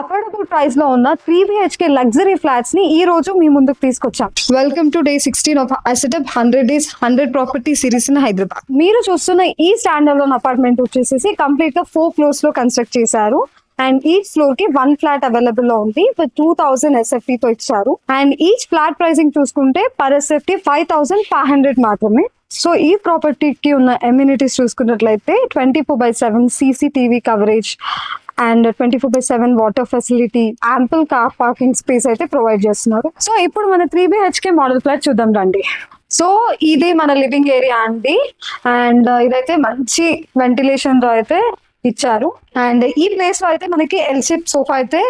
Affordable price లో ఉన్న 3 BHK luxury flats ని ఈ రోజు మీ ముందుకు తీసుకొచ్చాం. Welcome to day 16 of Assetup 100 days 100 property series in Hyderabad. మీరు చూస్తున్న ఈ స్టాండ్ అలోన్ అపార్ట్మెంట్ వచ్చేసి కంప్లీట్ గా 4 floors లో కన్స్ట్రక్ట్ చేశారు. అండ్ ఈచ్ ఫ్లోర్ కి 1 ఫ్లాట్ అవైలబుల్ లో ఉంది. 2000 SFT తో ఇచ్చారు. అండ్ ఈచ్ ఫ్లాట్ ప్రైసింగ్ చూసుకుంటే పర్ SFT 5500 మాత్రమే. సో ఈ ప్రాపర్టీకి ఉన్న ఎమ్యూనిటీస్ చూసుకున్నట్లయితే 24/7 CCTV coverage and 24/7 water facility, ample car parking space అయితే ప్రొవైడ్ చేస్తున్నారు. సో ఇప్పుడు మన 3 BHK మోడల్ ఫ్లాట్ చూద్దాం రండి. సో ఇది మన లివింగ్ ఏరియా అండి. అండ్ ఇదైతే మంచి వెంటిలేషన్ తో అయితే ఇచ్చారు. అండ్ ఈ ప్లేస్ లో అయితే మనకి ఎల్ షేప్ సోఫా అయితే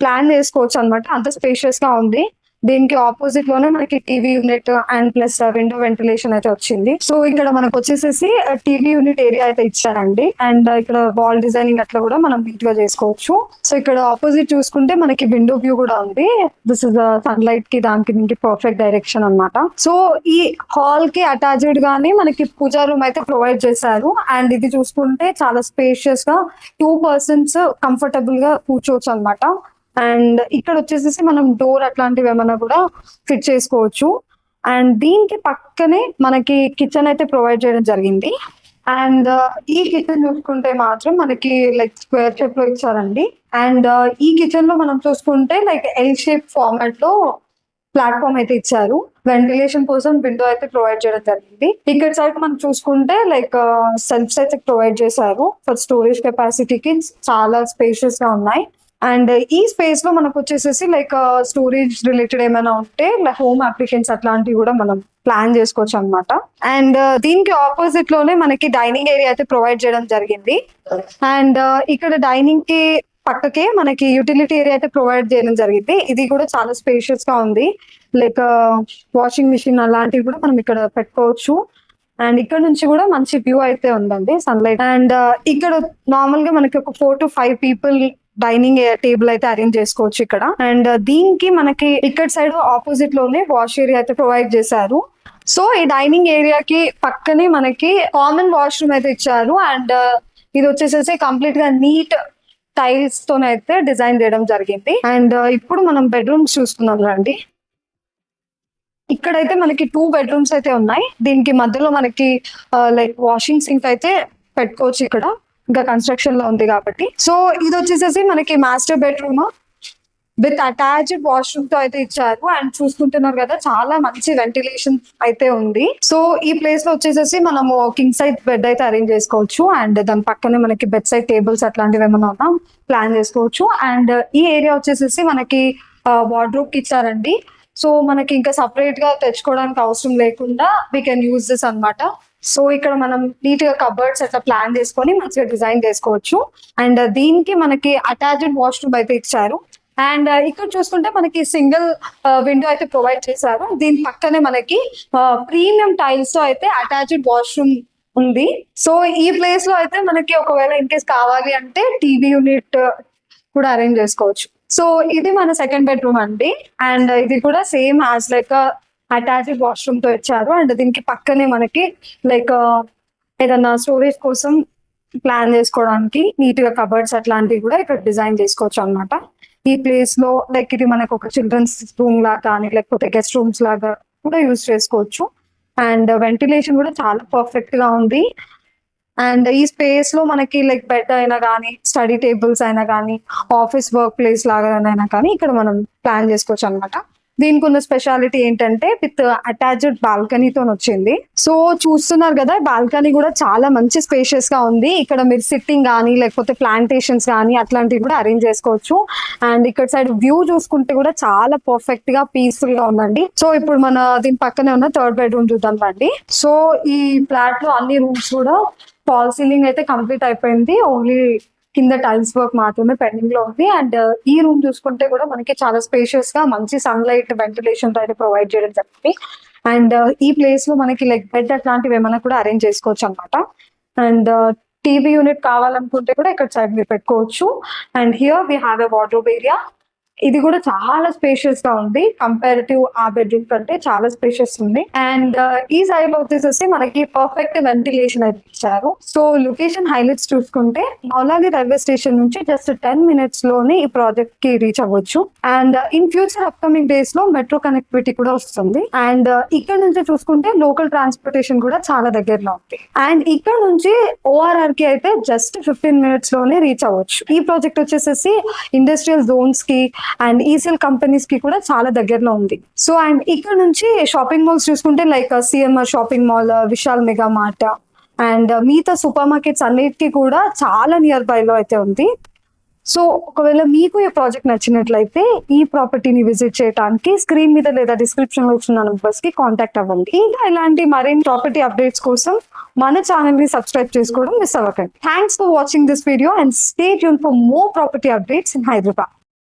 ప్లాన్ చేసుకోవచ్చు అనమాట. అంత స్పేషియస్ గా ఉంది. దీనికి ఆపోజిట్ లోనే మనకి TV unit and plus window ventilation అయితే వచ్చింది. సో ఇక్కడ మనకు వచ్చేసేసి టీవీ యూనిట్ ఏరియా అయితే ఇచ్చారండి. అండ్ ఇక్కడ వాల్ డిజైనింగ్ అట్లా కూడా మనం నీట్ గా చేసుకోవచ్చు. సో ఇక్కడ ఆపోజిట్ చూసుకుంటే మనకి విండో వ్యూ కూడా ఉంది. దిస్ ఇస్ సన్ లైట్ కి దీనికి పర్ఫెక్ట్ డైరెక్షన్ అన్నమాట. సో ఈ హాల్ కి అటాచ్డ్ గానీ మనకి పూజా రూమ్ అయితే ప్రొవైడ్ చేశారు. అండ్ ఇది చూసుకుంటే చాలా స్పేషియస్ గా 2 persons కంఫర్టబుల్ గా కూర్చోవచ్చు అనమాట. అండ్ ఇక్కడ వచ్చేసేసి మనం డోర్ అట్లాంటివి ఏమైనా కూడా ఫిట్ చేసుకోవచ్చు. అండ్ దీనికి పక్కనే మనకి కిచెన్ అయితే ప్రొవైడ్ చేయడం జరిగింది. అండ్ ఈ కిచెన్ చూసుకుంటే మాత్రం మనకి లైక్ స్క్వేర్ షేప్ లో ఇచ్చారండి. అండ్ ఈ కిచెన్ లో మనం చూసుకుంటే లైక్ ఎల్ షేప్ ఫార్మాట్ లో ప్లాట్ఫామ్ అయితే ఇచ్చారు. వెంటిలేషన్ కోసం విండో అయితే ప్రొవైడ్ చేయడం జరిగింది. ఇక్కడ సైడ్ మనం చూసుకుంటే లైక్ సెల్ఫ్స్ అయితే ప్రొవైడ్ చేశారు. ఫర్ స్టోరేజ్ కెపాసిటీకి చాలా స్పేషియస్ గా ఉన్నాయి. అండ్ ఈ స్పేస్ లో మనకు వచ్చేసేసి లైక్ స్టోరేజ్ రిలేటెడ్ ఏమైనా ఉంటే హోమ్ అప్లికెన్స్ అట్లాంటివి కూడా మనం ప్లాన్ చేసుకోవచ్చు అనమాట. అండ్ దీనికి ఆపోజిట్ లోనే మనకి డైనింగ్ ఏరియా అయితే ప్రొవైడ్ చేయడం జరిగింది. అండ్ ఇక్కడ డైనింగ్ కి పక్కకే మనకి యూటిలిటీ ఏరియా అయితే ప్రొవైడ్ చేయడం జరిగింది. ఇది కూడా చాలా స్పేషియస్ గా ఉంది. లైక్ వాషింగ్ మిషన్ అలాంటివి కూడా మనం ఇక్కడ పెట్టుకోవచ్చు. అండ్ ఇక్కడ నుంచి కూడా మంచి వ్యూ అయితే ఉందండి, సన్లైట్. అండ్ ఇక్కడ నార్మల్ గా మనకి ఒక 4 to 5 people డైనింగ్ టేబుల్ అయితే అరేంజ్ చేసుకోవచ్చు ఇక్కడ. అండ్ దీనికి మనకి ఇక్కడ సైడ్ ఆపోజిట్ లోనే వాష్ ఏరియా అయితే ప్రొవైడ్ చేశారు. సో ఈ డైనింగ్ ఏరియాకి పక్కనే మనకి కామన్ వాష్రూమ్ అయితే ఇచ్చారు. అండ్ ఇది వచ్చేసేసి కంప్లీట్ గా నీట్ టైల్స్ తోనైతే డిజైన్ చేయడం జరిగింది. అండ్ ఇప్పుడు మనం బెడ్రూమ్స్ చూసుకుందాం రండి. ఇక్కడైతే మనకి 2 bedrooms అయితే ఉన్నాయి. దీనికి మధ్యలో మనకి లైక్ వాషింగ్ సింక్ అయితే పెట్టుకోవచ్చు ఇక్కడ, ఇంకా కన్స్ట్రక్షన్ లో ఉంది కాబట్టి. సో ఇది వచ్చేసేసి మనకి master bedroom with attached washroom తో అయితే ఇచ్చారు. అండ్ చూసుకుంటున్నారు కదా, చాలా మంచి వెంటిలేషన్ అయితే ఉంది. సో ఈ ప్లేస్ లో వచ్చేసేసి మనము కింగ్ సైజ్ బెడ్ అయితే అరేంజ్ చేసుకోవచ్చు. అండ్ దాని పక్కనే మనకి బెడ్ సైడ్ టేబుల్స్ అట్లాంటివి ఏమైనా ఉన్నా ప్లాన్ చేసుకోవచ్చు. అండ్ ఈ ఏరియా వచ్చేసేసి మనకి వార్డ్రోబ్ కి ఇచ్చారండి. సో మనకి ఇంకా సపరేట్ గా తెచ్చుకోవడానికి అవసరం లేకుండా వీ కెన్ యూజ్ దిస్ అనమాట. సో ఇక్కడ మనం నీట్ గా కబర్డ్స్ అట్లా ప్లాన్ చేసుకొని మంచిగా డిజైన్ చేసుకోవచ్చు. అండ్ దీనికి మనకి అటాచ్డ్ వాష్రూమ్ అయితే ఇచ్చారు. అండ్ ఇక్కడ చూసుకుంటే మనకి సింగిల్ విండో అయితే ప్రొవైడ్ చేశారు. దీని పక్కనే మనకి ప్రీమియం టైల్స్ తో అయితే అటాచ్డ్ వాష్రూమ్ ఉంది. సో ఈ ప్లేస్ లో అయితే మనకి ఒకవేళ ఇన్ కేస్ కావాలి అంటే టీవీ యూనిట్ కూడా అరేంజ్ చేసుకోవచ్చు. సో ఇది మన సెకండ్ బెడ్రూమ్ అండి. అండ్ ఇది కూడా same as like attached washroom తో ఇచ్చారు. అండ్ దీనికి పక్కనే మనకి లైక్ ఏదన్నా స్టోరేజ్ కోసం ప్లాన్ చేసుకోవడానికి నీట్ గా కబర్డ్స్ అట్లాంటివి కూడా ఇక్కడ డిజైన్ చేసుకోవచ్చు అనమాట. ఈ ప్లేస్ లో లైక్ ఇది మనకు ఒక చిల్డ్రన్స్ రూమ్ లాగా కానీ లేకపోతే గెస్ట్ రూమ్స్ లాగా కూడా యూజ్ చేసుకోవచ్చు. అండ్ వెంటిలేషన్ కూడా చాలా పర్ఫెక్ట్ గా ఉంది. అండ్ ఈ స్పేస్ లో మనకి లైక్ బెడ్ అయినా కానీ, స్టడీ టేబుల్స్ అయినా కానీ, ఆఫీస్ వర్క్ ప్లేస్ లాగా అయినా కానీ ఇక్కడ మనం ప్లాన్ చేసుకోవచ్చు అనమాట. దీనికి ఉన్న స్పెషాలిటీ ఏంటంటే విత్ అటాచ్డ్ బాల్కనీతో వచ్చింది. సో చూస్తున్నారు కదా, బాల్కనీ కూడా చాలా మంచి స్పేషియస్ గా ఉంది. ఇక్కడ మీరు సిట్టింగ్ కానీ లేకపోతే ప్లాంటేషన్స్ కానీ అట్లాంటివి కూడా అరేంజ్ చేసుకోవచ్చు. అండ్ ఇక్కడ సైడ్ వ్యూ చూసుకుంటే కూడా చాలా పర్ఫెక్ట్ గా పీస్ఫుల్ గా ఉందండి. సో ఇప్పుడు మన దీని పక్కనే ఉన్న థర్డ్ బెడ్రూమ్ చూద్దాం రండి. సో ఈ ఫ్లాట్ లో అన్ని రూమ్స్ కూడా ఫాల్ సీలింగ్ అయితే కంప్లీట్ అయిపోయింది. ఓన్లీ కింద టైల్స్ వర్క్ మాత్రమే పెండింగ్ లో ఉంది. అండ్ ఈ రూమ్ చూసుకుంటే కూడా మనకి చాలా స్పేషియస్ గా మంచి సన్లైట్ వెంటిలేషన్ తో అయితే ప్రొవైడ్ చేయడం జరిగింది. అండ్ ఈ ప్లేస్ లో మనకి లైక్ బెడ్ అట్లాంటివి ఏమైనా కూడా అరేంజ్ చేసుకోవచ్చు అనమాట. అండ్ టీవీ యూనిట్ కావాలనుకుంటే కూడా ఇక్కడ సైడ్ మీరు పెట్టుకోవచ్చు. And here we have a wardrobe area. ఇది కూడా చాలా స్పేషియస్ గా ఉంది, కంపారిటివ్ ఆ బెడ్రూమ్ కంటే చాలా స్పేషియస్ ఉంది. అండ్ ఈ సైడ్ వచ్చేసి మనకి పర్ఫెక్ట్ వెంటిలేషన్ అయితే ఇచ్చారు. సో లొకేషన్ హైలైట్స్ చూసుకుంటే మౌలాలి రైల్వే స్టేషన్ నుంచి జస్ట్ 10 minutes లోనే ఈ ప్రాజెక్ట్ కి రీచ్ అవ్వచ్చు. And in future upcoming days లో మెట్రో కనెక్టివిటీ కూడా వస్తుంది. అండ్ ఇక్కడ నుంచి చూసుకుంటే లోకల్ ట్రాన్స్పోర్టేషన్ కూడా చాలా దగ్గరలో ఉంది. అండ్ ఇక్కడ నుంచి ORR కి అయితే జస్ట్ 15 minutes లోనే రీచ్ అవ్వచ్చు. ఈ ప్రాజెక్ట్ వచ్చేసేసి ఇండస్ట్రియల్ జోన్స్ కి అండ్ ఈసెల్ కంపెనీస్ కి కూడా చాలా దగ్గరలో ఉంది. సో అండ్ ఇక్కడ నుంచి షాపింగ్ మాల్స్ చూసుకుంటే like CMR shopping mall, Vishal mega mart and మిగతా సూపర్ మార్కెట్స్ అన్నిటికీ కూడా చాలా నియర్ బై లో అయితే ఉంది. సో ఒకవేళ మీకు ఈ ప్రాజెక్ట్ నచ్చినట్లయితే ఈ ప్రాపర్టీని విజిట్ చేయడానికి స్క్రీన్ మీద లేదా డిస్క్రిప్షన్ లో వచ్చిన నంబర్స్ కి కాంటాక్ట్ అవ్వండి. ఇంకా ఇలాంటి మరిన్ని ప్రాపర్టీ అప్డేట్స్ కోసం మన ఛానల్ ని సబ్స్క్రైబ్ చేసుకోవడం మిస్ అవ్వకండి. Thanks for watching this video and stay tune for more property updates in Hyderabad.